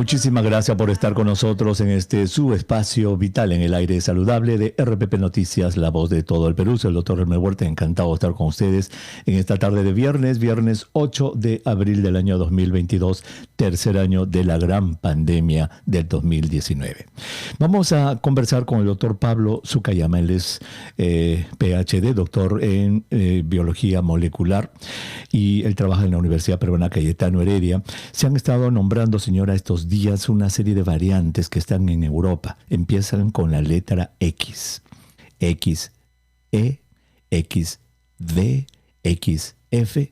Muchísimas gracias por estar con nosotros en este su espacio vital en el aire saludable de RPP Noticias, la voz de todo el Perú. Soy el doctor Hermes Huerta, encantado de estar con ustedes en esta tarde de viernes 8 de abril del año 2022, tercer año de la gran pandemia del 2019. Vamos a conversar con el doctor Pablo Sukayama. Él es PhD, doctor en biología molecular, y él trabaja en la Universidad Peruana Cayetano Heredia. Se han estado nombrando, señora, estos días una serie de variantes que están en Europa. Empiezan con la letra X. X, E, X, D, X, F.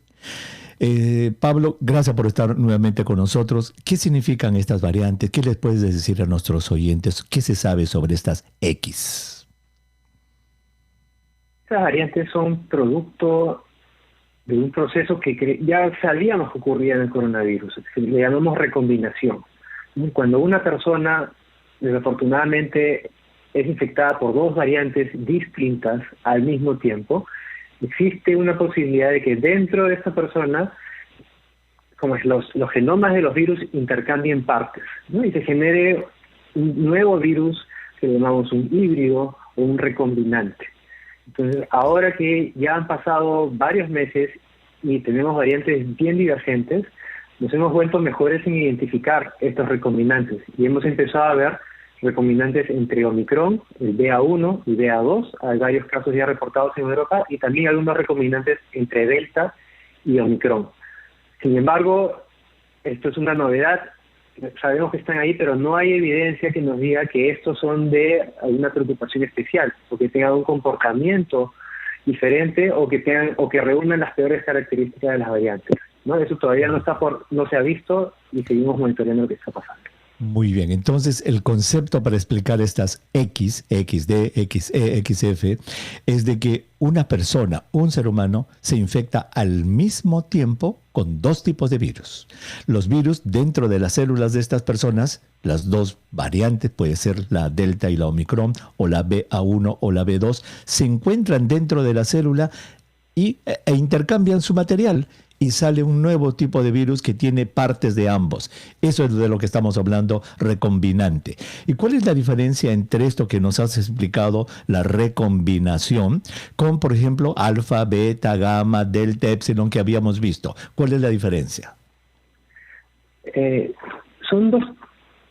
Pablo, gracias por estar nuevamente con nosotros. ¿Qué significan estas variantes? ¿Qué les puedes decir a nuestros oyentes? ¿Qué se sabe sobre estas X? Estas variantes son producto de un proceso que ya sabíamos que ocurría en el coronavirus, que le llamamos recombinación. Cuando una persona desafortunadamente es infectada por dos variantes distintas al mismo tiempo, existe una posibilidad de que dentro de esta persona, como es los genomas de los virus intercambien partes, ¿no? Y se genere un nuevo virus que llamamos un híbrido o un recombinante. Entonces, ahora que ya han pasado varios meses y tenemos variantes bien divergentes, nos hemos vuelto mejores en identificar estos recombinantes y hemos empezado a ver recombinantes entre Omicron, el BA1 y BA2, hay varios casos ya reportados en Europa, y también algunos recombinantes entre Delta y Omicron. Sin embargo, esto es una novedad, sabemos que están ahí, pero no hay evidencia que nos diga que estos son de alguna preocupación especial, o que tengan un comportamiento diferente, o que reúnan las peores características de las variantes, ¿no? Eso todavía no se ha visto y seguimos monitoreando lo que está pasando. Muy bien, entonces el concepto para explicar estas X, XD, XE, XF, es de que una persona, un ser humano, se infecta al mismo tiempo con dos tipos de virus. Los virus dentro de las células de estas personas, las dos variantes, puede ser la Delta y la Omicron, o la BA1 o la B2, se encuentran dentro de la célula e intercambian su material. Y sale un nuevo tipo de virus que tiene partes de ambos. Eso es de lo que estamos hablando, recombinante. ¿Y cuál es la diferencia entre esto que nos has explicado, la recombinación, con, por ejemplo, alfa, beta, gamma, delta, epsilon que habíamos visto? ¿Cuál es la diferencia? Son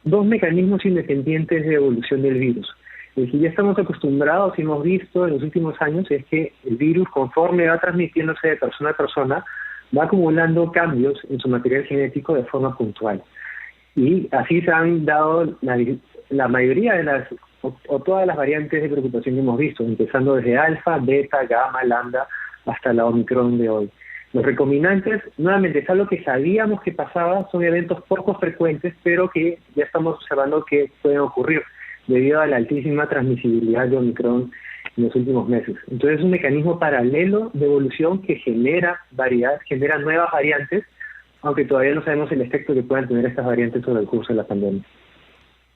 dos mecanismos independientes de evolución del virus. Lo que ya estamos acostumbrados y hemos visto en los últimos años es que el virus, conforme va transmitiéndose de persona a persona, va acumulando cambios en su material genético de forma puntual. Y así se han dado la mayoría de las, o todas las variantes de preocupación que hemos visto, empezando desde alfa, beta, gamma, lambda, hasta la Omicron de hoy. Los recombinantes, nuevamente, es algo que sabíamos que pasaba, son eventos poco frecuentes, pero que ya estamos observando que pueden ocurrir debido a la altísima transmisibilidad de Omicron en los últimos meses. Entonces es un mecanismo paralelo de evolución que genera variedad, genera nuevas variantes, aunque todavía no sabemos el efecto que puedan tener estas variantes sobre el curso de la pandemia.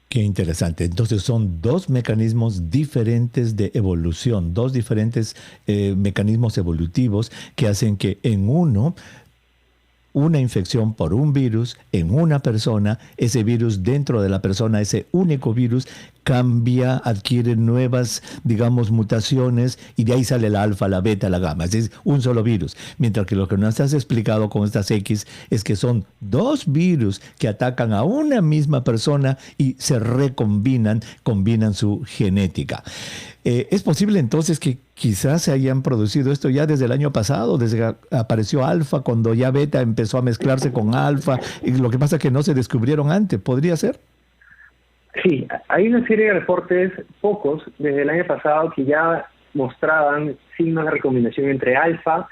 Qué interesante. Entonces son dos mecanismos diferentes de evolución, dos diferentes mecanismos evolutivos que hacen que en una infección por un virus en una persona, ese virus dentro de la persona, ese único virus, cambia, adquiere nuevas, digamos, mutaciones, y de ahí sale la alfa, la beta, la gamma. Es un solo virus. Mientras que lo que nos has explicado con estas X es que son dos virus que atacan a una misma persona y se recombinan, combinan su genética. ¿Es posible entonces que quizás se hayan producido esto ya desde el año pasado, desde que apareció alfa, cuando ya beta empezó a mezclarse con alfa, y lo que pasa es que no se descubrieron antes? ¿Podría ser? Sí, hay una serie de reportes, pocos, desde el año pasado, que ya mostraban signos de recombinación entre alfa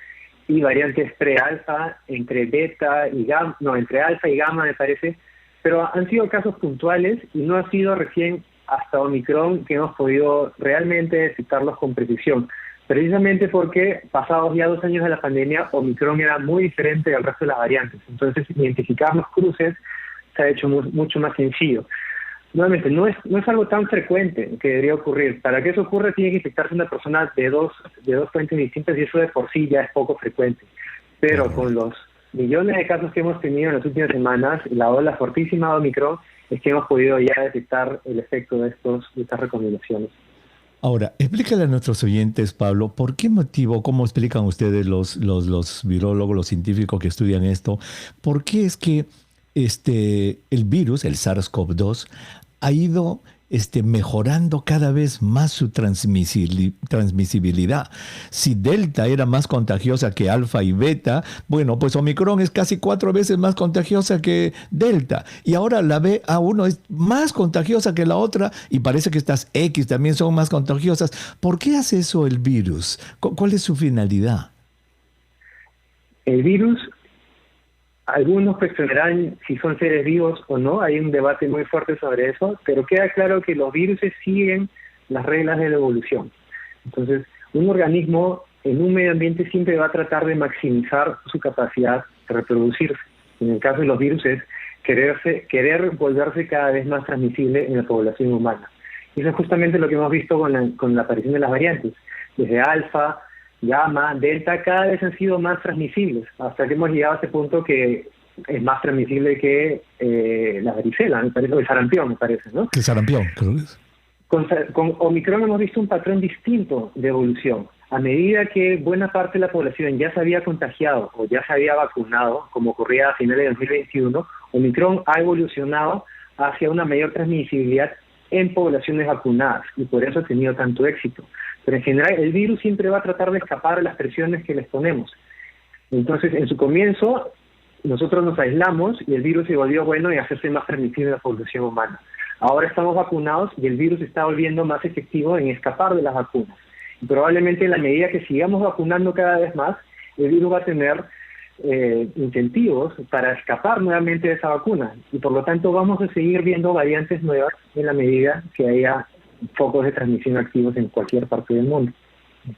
y variantes pre-alfa, entre beta y gamma, entre alfa y gamma me parece, pero han sido casos puntuales y no ha sido recién hasta Omicron que hemos podido realmente detectarlos con precisión, precisamente porque pasados ya 2 años de la pandemia, Omicron era muy diferente del resto de las variantes, entonces identificar los cruces se ha hecho mucho más sencillo. Nuevamente, no es algo tan frecuente que debería ocurrir. Para que eso ocurra tiene que infectarse una persona de dos fuentes distintas, y eso de por sí ya es poco frecuente. Pero con los millones de casos que hemos tenido en las últimas semanas, la ola fortísima de Omicron, es que hemos podido ya detectar el efecto de estas recomendaciones. Ahora, explícale a nuestros oyentes, Pablo, ¿por qué motivo, cómo explican ustedes los virólogos, los científicos que estudian esto, por qué es que el virus, el SARS-CoV-2, ha ido mejorando cada vez más su transmisibilidad? Si Delta era más contagiosa que Alfa y Beta, bueno, pues Omicron es casi 4 veces más contagiosa que Delta. Y ahora la BA1 es más contagiosa que la otra y parece que estas X también son más contagiosas. ¿Por qué hace eso el virus? ¿Cuál es su finalidad? El virus, algunos cuestionarán si son seres vivos o no, hay un debate muy fuerte sobre eso, pero queda claro que los virus siguen las reglas de la evolución. Entonces, un organismo en un medio ambiente siempre va a tratar de maximizar su capacidad de reproducirse. En el caso de los virus es querer volverse cada vez más transmisible en la población humana. Y eso es justamente lo que hemos visto con la aparición de las variantes. Desde alfa, gamma, delta, cada vez han sido más transmisibles, hasta que hemos llegado a ese punto que es más transmisible que la varicela, me parece, o el sarampión, me parece, ¿no? Que sarampión, creo que es. Con Omicron hemos visto un patrón distinto de evolución. A medida que buena parte de la población ya se había contagiado o ya se había vacunado, como ocurría a finales de 2021, Omicron ha evolucionado hacia una mayor transmisibilidad en poblaciones vacunadas y por eso ha tenido tanto éxito. Pero en general el virus siempre va a tratar de escapar a las presiones que les ponemos. Entonces, en su comienzo, nosotros nos aislamos y el virus se volvió bueno y hacerse más transmisible en la población humana. Ahora estamos vacunados y el virus está volviendo más efectivo en escapar de las vacunas. Y probablemente en la medida que sigamos vacunando cada vez más, el virus va a tener incentivos para escapar nuevamente de esa vacuna. Y por lo tanto vamos a seguir viendo variantes nuevas en la medida que haya focos de transmisión activos en cualquier parte del mundo.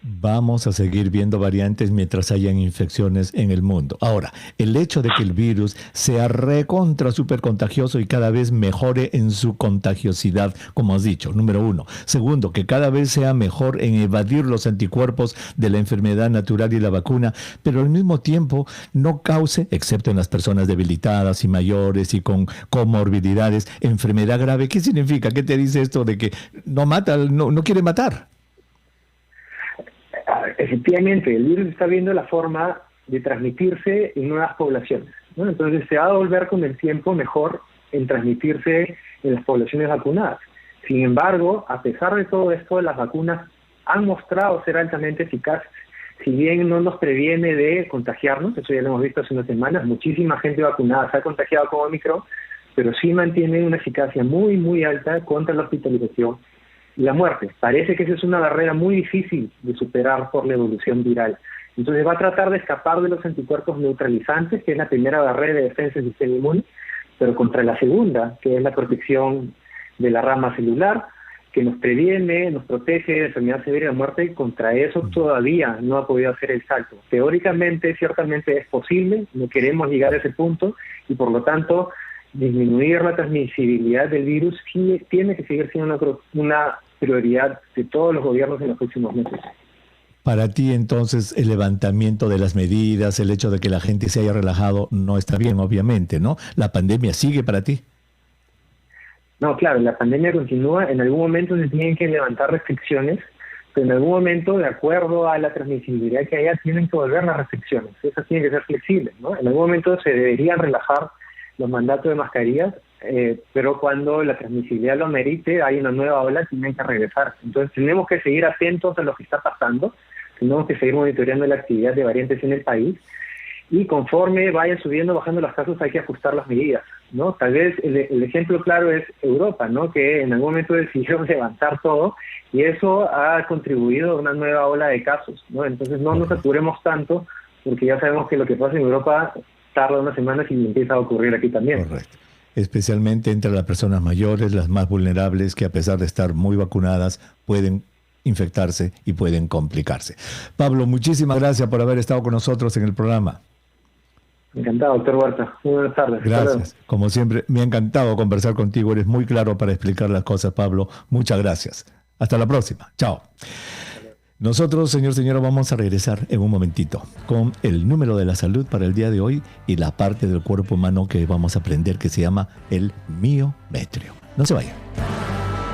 Vamos a seguir viendo variantes mientras hayan infecciones en el mundo. Ahora, el hecho de que el virus sea recontra súper contagioso y cada vez mejore en su contagiosidad, como has dicho, número 1. Segundo, que cada vez sea mejor en evadir los anticuerpos de la enfermedad natural y la vacuna, pero al mismo tiempo no cause, excepto en las personas debilitadas y mayores y con comorbilidades, enfermedad grave. ¿Qué significa? ¿Qué te dice esto de que no mata, no quiere matar? Efectivamente, el virus está viendo la forma de transmitirse en nuevas poblaciones, ¿no? Entonces se va a volver con el tiempo mejor en transmitirse en las poblaciones vacunadas. Sin embargo, a pesar de todo esto, las vacunas han mostrado ser altamente eficaces. Si bien no nos previene de contagiarnos, eso ya lo hemos visto hace unas semanas, muchísima gente vacunada se ha contagiado con Omicron, pero sí mantiene una eficacia muy, muy alta contra la hospitalización y la muerte. Parece que esa es una barrera muy difícil de superar por la evolución viral. Entonces va a tratar de escapar de los anticuerpos neutralizantes, que es la primera barrera de defensa del sistema inmune, pero contra la segunda, que es la protección de la rama celular, que nos previene, nos protege de enfermedad severa y de muerte, contra eso todavía no ha podido hacer el salto. Teóricamente, ciertamente es posible, no queremos llegar a ese punto, y por lo tanto disminuir la transmisibilidad del virus sí tiene que seguir siendo una prioridad de todos los gobiernos en los próximos meses. Para ti, entonces, el levantamiento de las medidas, el hecho de que la gente se haya relajado, no está bien, obviamente, ¿no? ¿La pandemia sigue para ti? No, claro, la pandemia continúa. En algún momento se tienen que levantar restricciones, pero en algún momento, de acuerdo a la transmisibilidad que haya, tienen que volver las restricciones. Esas tienen que ser flexibles, ¿no? En algún momento se deberían relajar los mandatos de mascarillas, pero cuando la transmisibilidad lo merite, hay una nueva ola, tienen que regresar. Entonces tenemos que seguir atentos a lo que está pasando, tenemos que seguir monitoreando la actividad de variantes en el país, y conforme vayan subiendo o bajando los casos hay que ajustar las medidas, ¿no? Tal vez el ejemplo claro es Europa, ¿no? Que en algún momento decidió levantar todo, y eso ha contribuido a una nueva ola de casos, ¿no? Entonces no nos apuremos tanto, porque ya sabemos que lo que pasa en Europa tarda unas semanas y empieza a ocurrir aquí también. Correcto. Especialmente entre las personas mayores, las más vulnerables, que a pesar de estar muy vacunadas, pueden infectarse y pueden complicarse. Pablo, muchísimas gracias por haber estado con nosotros en el programa. Encantado, doctor Huerta. Muy buenas tardes. Gracias. Como siempre, me ha encantado conversar contigo. Eres muy claro para explicar las cosas, Pablo. Muchas gracias. Hasta la próxima. Chao. Nosotros, señora, vamos a regresar en un momentito con el número de la salud para el día de hoy y la parte del cuerpo humano que vamos a aprender que se llama el miometrio. No se vayan.